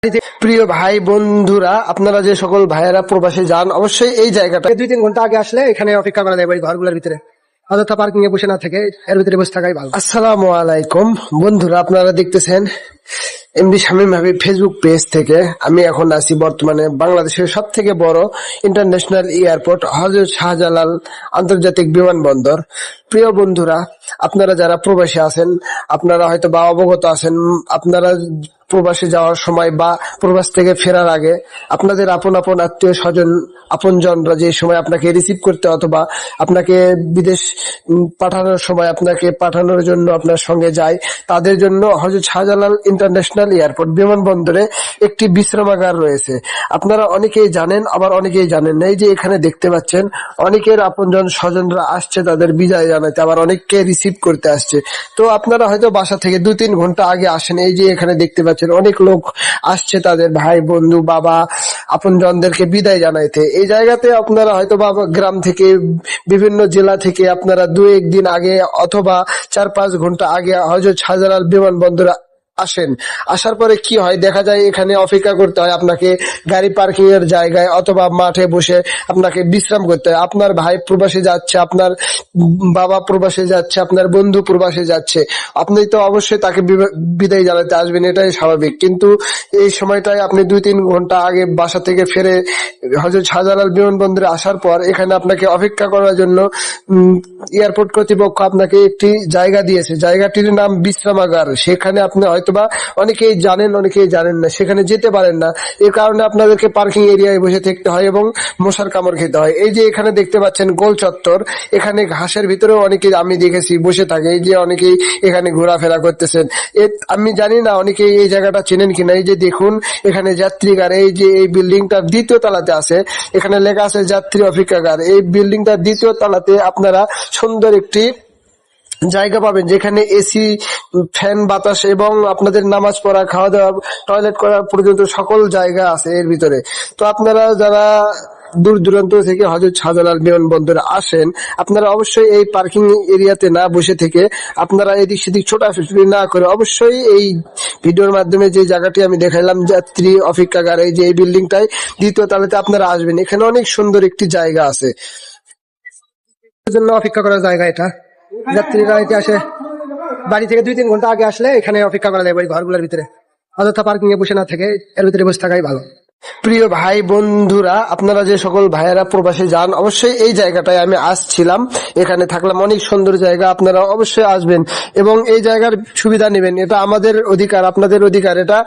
প্রিয় ভাই বন্ধুরা, আপনারা যে সকল ভাইয়েরা প্রবাসে যান, অবশ্যই এই জায়গাটা 2-3 ঘন্টা আগে আসলে এখানে অপেক্ষা করা যায় এই ঘরগুলোর ভিতরে, অযথা পার্কিং এ বসে না থেকে এর ভিতরে বসে থাকাই ভালো। আসসালামু আলাইকুম বন্ধুরা, আপনারা দেখতেছেন MD Shamim Habib Facebook page থেকে। আমি এখন আছি বর্তমানে বাংলাদেশের সব থেকে বড় ইন্টারন্যাশনাল এয়ারপোর্ট হযরত শাহজালাল আন্তর্জাতিক বিমানবন্দর। প্রিয় বন্ধুরা, আপনারা যারা প্রবাসী আছেন, আপনারা হয়তো বা অবগত আছেন, আপনারা প্রবাসে যাওয়ার সময় বা প্রবাস থেকে ফেরার আগে আপনাদের আপন আপন আত্মীয় স্বজন, আপনজনরা যে সময় আপনাকে রিসিভ করতে অথবা আপনাকে বিদেশ পাঠানোর সময় আপনাকে পাঠানোর জন্য আপনার সঙ্গে যায়, তাদের জন্য হযরত শাহজালাল ইন্টারন্যাশনাল এয়ারপোর্ট বিমানবন্দরে একটি বিশ্রামাগার রয়েছে। আপনারা অনেকেই জানেন, আবার অনেকেই জানেন না। এই যে এখানে দেখতে পাচ্ছেন, অনেকের আপনজন স্বজনরা আসছে তাদের বিদায় জানাতে, আবার অনেককে রিসিভ করতে আসছে। তো আপনারা হয়তো বাসা থেকে 2-3 ঘন্টা আগে আসেন। এই যে এখানে দেখতে পাচ্ছেন অনেক লোক আসছে তাদের ভাই বন্ধু বাবা আপনজনদেরকে বিদায় জানাইতে। এই জায়গাতে আপনারা হয়তো বা গ্রাম থেকে, বিভিন্ন জেলা থেকে আপনারা 2-1 দিন আগে অথবা 4-5 ঘন্টা আগে হযরত শাহজালাল বিমানবন্দরে আসেন। আসার পরে কি হয়, দেখা যায় এখানে অপেক্ষা করতে হয় আপনাকে গাড়ি পার্কিং এর জায়গায় অথবা মাঠে বসে আপনাকে বিশ্রাম করতে হয়। আপনার ভাই প্রবাসে যাচ্ছে, আপনার বাবা প্রবাসে যাচ্ছে, আপনার বন্ধু প্রবাসে যাচ্ছে, আপনি তো অবশ্যই তাকে বিদায় জানাতে আসবেন, এটাই স্বাভাবিক। কিন্তু এই সময়টায় আপনি 2-3 ঘন্টা আগে বাসা থেকে ফিরে হযরত শাহজালাল বিমানবন্দরে আসার পর এখানে আপনাকে অপেক্ষা করার জন্য এয়ারপোর্ট কর্তৃপক্ষ আপনাকে একটি জায়গা দিয়েছে। জায়গাটির নাম বিশ্রামাগার। সেখানে আপনি হয়তোবা অনেকেই জানেন, অনেকেই জানেন না, সেখানে যেতে পারেন না। এর কারণে আপনাদেরকে পার্কিং এরিয়ায় বসে থাকতে হয় এবং মশার কামড় খেতে হয়। এই যে এখানে দেখতে পাচ্ছেন গোল চত্বর, এখানে ঘাসের ভিতরেও অনেকে আমি দেখেছি বসে থাকে। এই যে অনেকেই এখানে ঘোরাফেরা করতেছেন। আমি জানি না অনেকেই এই জায়গাটা চেনেন কিনা। এই যে দেখুন এখানে যাত্রীগার, এই যে এই বিল্ডিংটার 2য় তলাতে আছে, এখানে লেখা আছে যাত্রী অপেক্ষাগার। এই বিল্ডিংটার 2য় তলাতে আপনারা সুন্দর একটি জায়গা পাবেন যেখানে এসি, ফ্যান, বাতাস এবং আপনাদের নামাজ পড়া, খাওয়া দাওয়া, টয়লেট করা পর্যন্ত সকল জায়গা আছে এর ভিতরে। তো আপনারা যারা দূর দূরান্ত থেকে হযরত শাহজালাল বিমানবন্দরে আসেন, আপনারা অবশ্যই এই পার্কিং এরিয়াতে না বসে থেকে আপনারা এদিক সেদিক ছোটাছুটি না করে অবশ্যই এই ভিডিওর মাধ্যমে যে জায়গাটি আমি দেখাইলাম যাত্রী অপেক্ষাগার, এই যে এই বিল্ডিংটায় 2য় তলাতে আপনারা আসবেন। এখানে অনেক সুন্দর একটি জায়গা আছে, জন্য অপেক্ষা করার জায়গা এটা। যাত্রীরা এতে আসে বাড়ি থেকে 2-3 ঘন্টা আগে আসলে এখানে অপেক্ষা করা যায় এই ঘরগুলোর ভিতরে, অযথা পার্কিং এ বসে না থেকে এর ভিতরে বসে থাকাই ভালো। প্রিয় ভাই বন্ধুরা, আপনারা যে সকল ভাইয়েরা প্রবাসে যান, অবশ্যই এই জায়গাটায় আমি আসছিলাম, এখানে থাকলাম। অনেক সুন্দর জায়গা, আপনারা অবশ্যই আসবেন এবং এই জায়গার সুবিধা নেবেন। এটা আমাদের অধিকার, আপনাদের অধিকার। এটা